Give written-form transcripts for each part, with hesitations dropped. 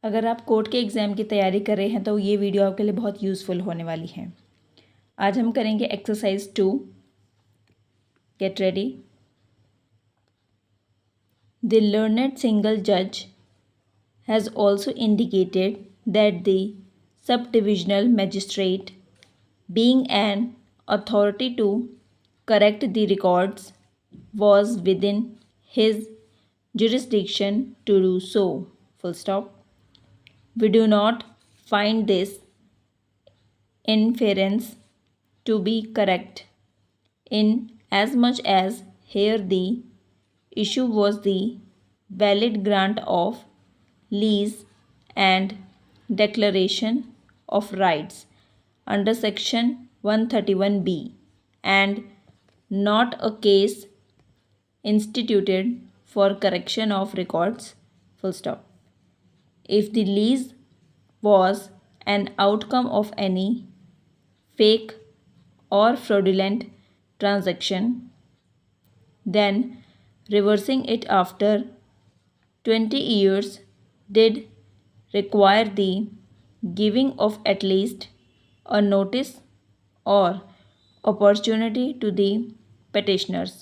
अगर आप कोर्ट के एग्ज़ाम की तैयारी कर रहे हैं तो ये वीडियो आपके लिए बहुत यूज़फुल होने वाली है। आज हम करेंगे exercise 2। Get ready. The learned single जज has also indicated that the sub divisional magistrate being an authority to correct the records was within his jurisdiction to do so. Full stop. We do not find this inference to be correct in as much as here the issue was the valid grant of lease and declaration of rights under section 131B and not a case instituted for correction of records. Full stop. If the lease was an outcome of any fake or fraudulent transaction, then reversing it after 20 years did require the giving of at least a notice or opportunity to the petitioners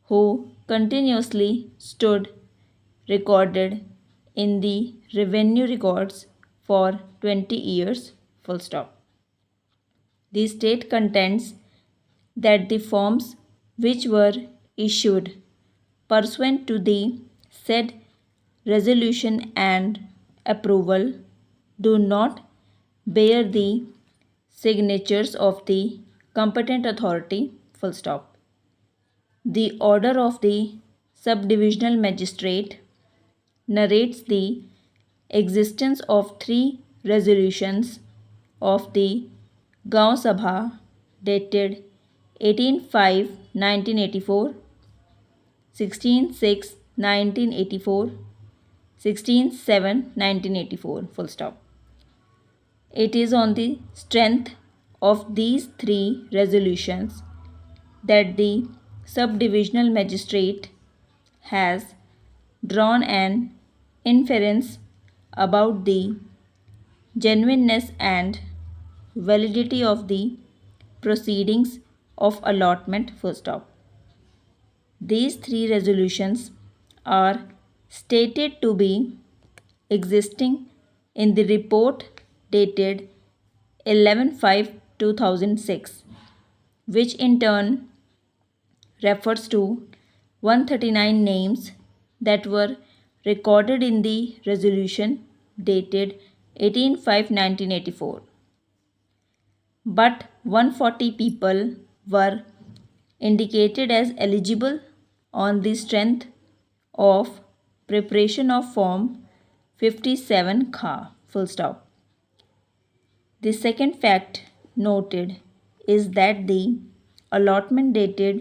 who continuously stood recorded in the revenue records for 20 years. Full stop. The state contends that the forms which were issued pursuant to the said resolution and approval do not bear the signatures of the competent authority. Full stop. The order of the subdivisional magistrate narrates the existence of 3 resolutions of the Gaon Sabha dated 18/5/1984, 16/6/1984, 16/7/1984. Full stop. It is on the strength of these 3 resolutions that the subdivisional magistrate has drawn an inference about the genuineness and validity of the proceedings of allotment. Full stop. These 3 resolutions are stated to be existing in the report dated 11/5/2006, which in turn refers to 139 names that were recorded in the resolution dated 18/5/1984. But 140 people were indicated as eligible on the strength of preparation of Form 57 Kha. Full stop. The second fact noted is that the allotment dated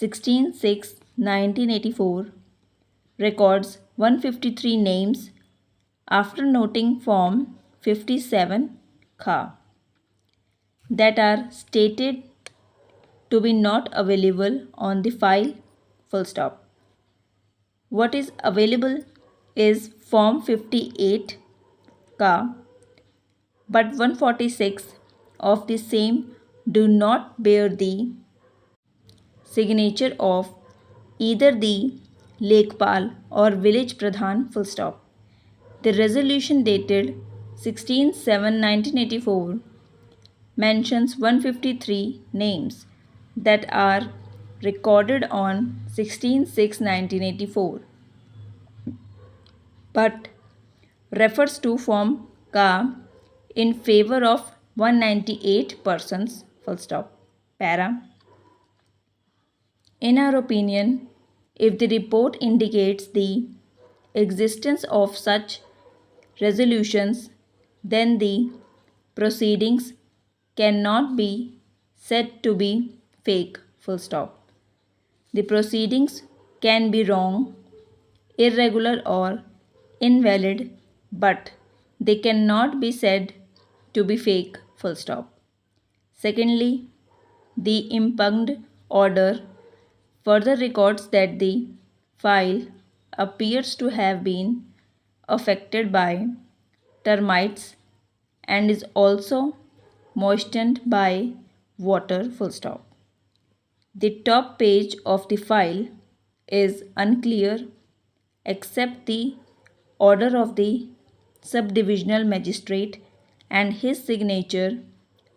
16/6/1984 records 153 names after noting Form 57 Kha that are stated to be not available on the file. Full stop. What is available is Form 58 Ka, but 146 of the same do not bear the signature of either the Lekpal or village Pradhan. Full stop. The resolution dated 16/7/1984 mentions 153 names that are recorded on 16/6/1984, but refers to Form Ka in favor of 198 persons. Full stop. Para. In our opinion, if the report indicates the existence of such resolutions, then the proceedings cannot be said to be fake. Full stop. The proceedings can be wrong, irregular or invalid, but they cannot be said to be fake. Full stop. Secondly, the impugned order further records that the file appears to have been affected by termites and is also moistened by water, full stop. The top page of the file is unclear except the order of the subdivisional magistrate and his signature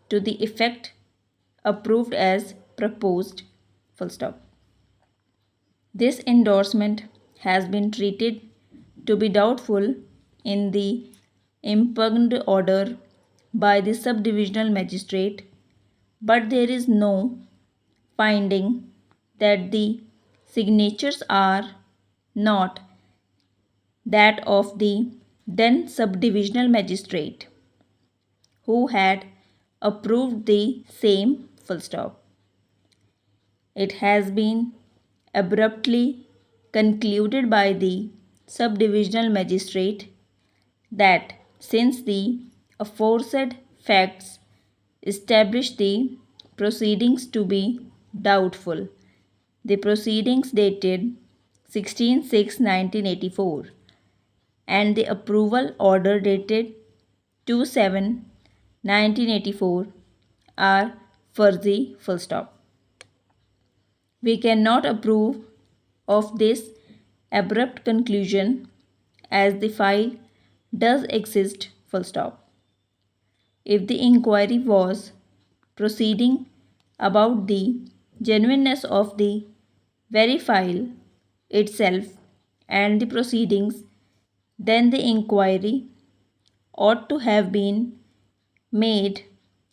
to the effect approved as proposed, full stop. This endorsement has been treated to be doubtful in the impugned order by the subdivisional magistrate, but there is no finding that the signatures are not that of the then subdivisional magistrate who had approved the same, full stop. It has been abruptly concluded by the subdivisional magistrate that since the aforesaid facts establish the proceedings to be doubtful, the proceedings dated 16/6/1984 and the approval order dated 2/7/1984 are fuzzy, full stop. We cannot approve of this abrupt conclusion as the file does exist, full stop. If the inquiry was proceeding about the genuineness of the very file itself and the proceedings, then the inquiry ought to have been made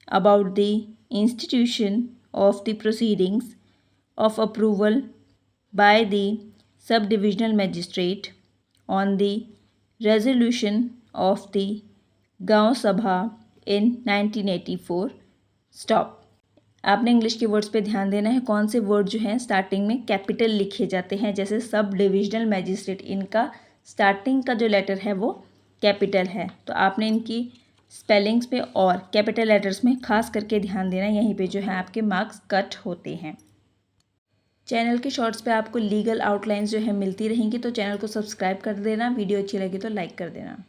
about the institution of the proceedings of approval by the subdivisional magistrate on the resolution of the गांव सभा in 1984, stop. आपने English के words पे ध्यान देना है. कौन से वर्ड जो हैं स्टार्टिंग में कैपिटल लिखे जाते हैं, जैसे सब डिविजनल मैजिस्ट्रेट, इनका स्टार्टिंग का जो लेटर है वो कैपिटल है. तो आपने इनकी स्पेलिंग्स पे और कैपिटल लेटर्स में खास करके ध्यान देना. यहीं पे जो है आपके मार्क्स कट होते हैं. चैनल के शॉर्ट्स पे आपको लीगल आउटलाइंस जो है मिलती रहेंगी, तो चैनल को सब्सक्राइब कर देना. वीडियो अच्छी लगी तो लाइक कर देना.